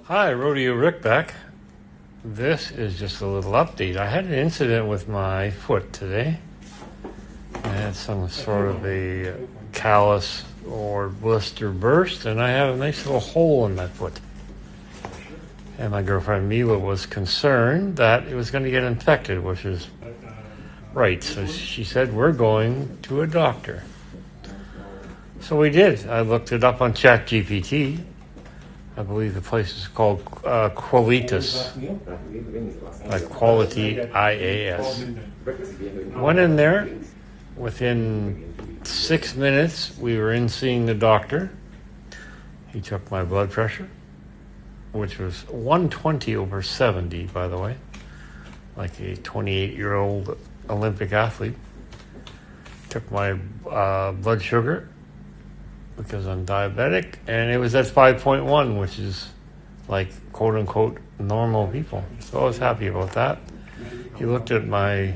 Hi, Rodeo Rick back. This is just a little update. I had an incident with my foot today. I had some sort of a callus or blister burst, and I have a nice little hole in my foot. And my girlfriend Mila was concerned that it was going to get infected, which is right. So she said, we're going to a doctor. So we did. I looked it up on ChatGPT. I believe the place is called Qualitas, like Quality IAS. Went in there. Within 6 minutes, we were in seeing the doctor. He took my blood pressure, which was 120/70, by the way, like a 28-year-old Olympic athlete. Took my blood sugar, because I'm diabetic, and it was at 5.1, which is like quote-unquote normal people. So I was happy about that. He looked at my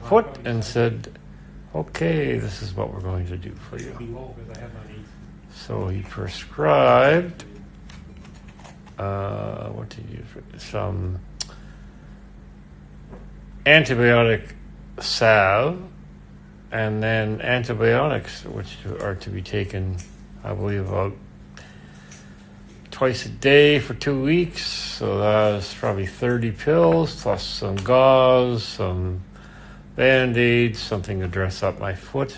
foot and said, okay, this is what we're going to do for you. So he prescribed, some antibiotic salve, and then antibiotics, which are to be taken, I believe, about twice a day for 2 weeks. So that's probably 30 pills, plus some gauze, some Band-Aids, something to dress up my foot.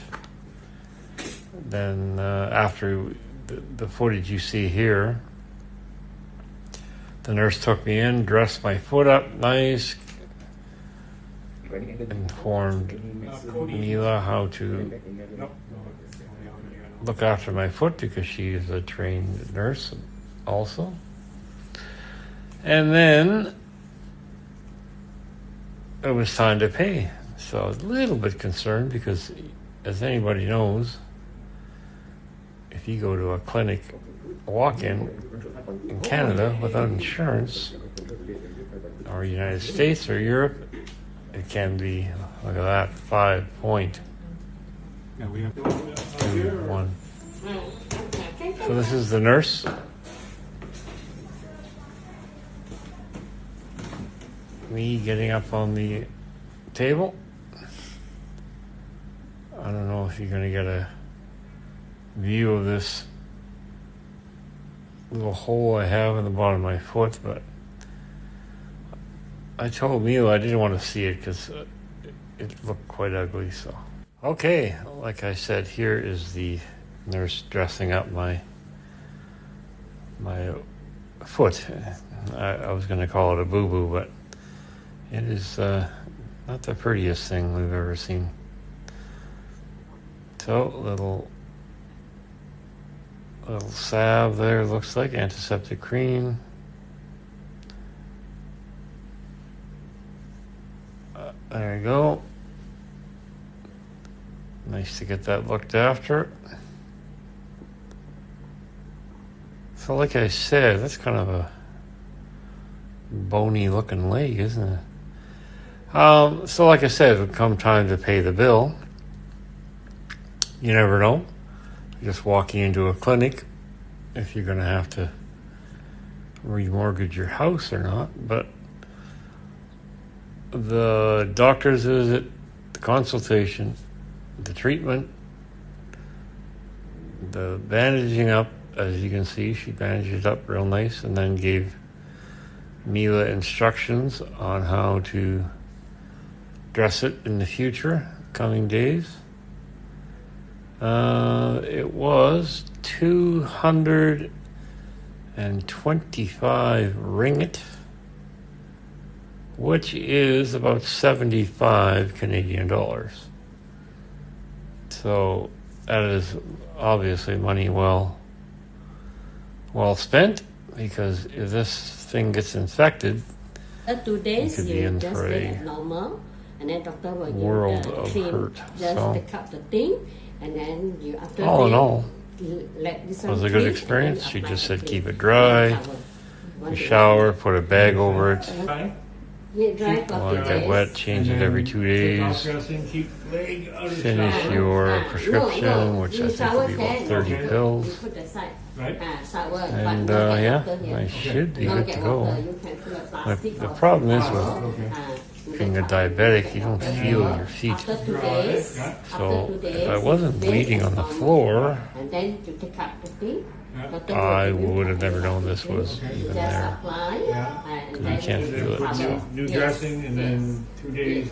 Then after the footage you see here, the nurse took me in, dressed my foot up nice, informed Mila how to look after my foot, because she is a trained nurse also. And then it was time to pay. So I was a little bit concerned, because as anybody knows, if you go to a clinic walk-in in Canada without insurance, or United States or Europe, it can be, look at that, 5.21. So this is the nurse. Me getting up on the table. I don't know if you're going to get a view of this little hole I have in the bottom of my foot, but I told Mila I didn't want to see it because it looked quite ugly. So, okay, like I said, here is the nurse dressing up my foot. I was going to call it a boo-boo, but it is not the prettiest thing we've ever seen. So, little salve there, looks like antiseptic cream. There you go. Nice to get that looked after. So like I said, that's kind of a bony looking leg, isn't it? So like I said, it would come time to pay the bill. You never know. You're just walking into a clinic, if you're going to have to remortgage your house or not, but the doctor's visit, the consultation, the treatment, the bandaging up, as you can see, she bandaged up real nice, and then gave Mila instructions on how to dress it in the future, coming days. It was 225 ringgit, which is about 75 Canadian dollars. So that is obviously money well spent, because if this thing gets infected, 2 days it could be you in just for stay a at normal, and then doctor will world give the of cream, hurt. just So, pick up the thing, and then you after all in all, let this it was one a good cream, experience. and then She apply just the said cream. keep it dry, you shower, put a bag over it. Get dry for Well, 2 it days. get wet, change it every 2 days. Finish your prescription, which I think will be about 30 pills. You put aside. Right? Shower, And but not get yeah, water here. I should be Not good get to go. water, you can fill a plastic The or problem is bottle. with You being a get diabetic, you don't water. feel your feet. After 2 days, Yeah. So after 2 if days, I wasn't you bathe bleeding on the and floor, and then you take out the thing. Yeah. Doctor I will give you would have never a known this was drink. even Just there. apply, Yeah. and You then can't you feel it, cover. so. New Yes. dressing and then 2 days.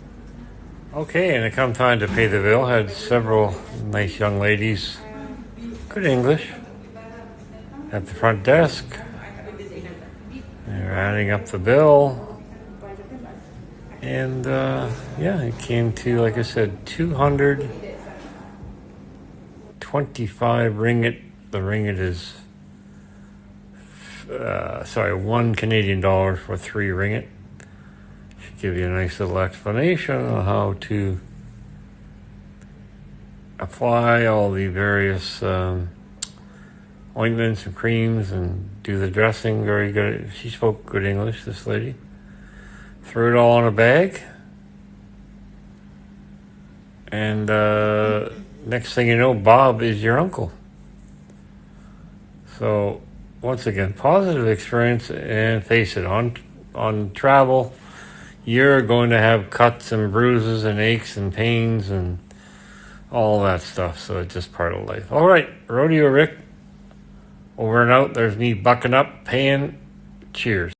Okay, and it come time to pay the bill. Had several nice young ladies, good English, at the front desk. They're adding up the bill. And yeah, it came to, like I said, 225 ringgit. The ringgit is, $1 Canadian for 3 ringgit. Should give you a nice little explanation on how to apply all the various ointments and creams and do the dressing. Very good. She spoke good English, this lady. Threw it all in a bag. And next thing you know, Bob is your uncle. So once again, positive experience, and face it, on travel, you're going to have cuts and bruises and aches and pains and all that stuff. So it's just part of life. All right, Rodeo Rick, over and out. There's me bucking up, paying. Cheers.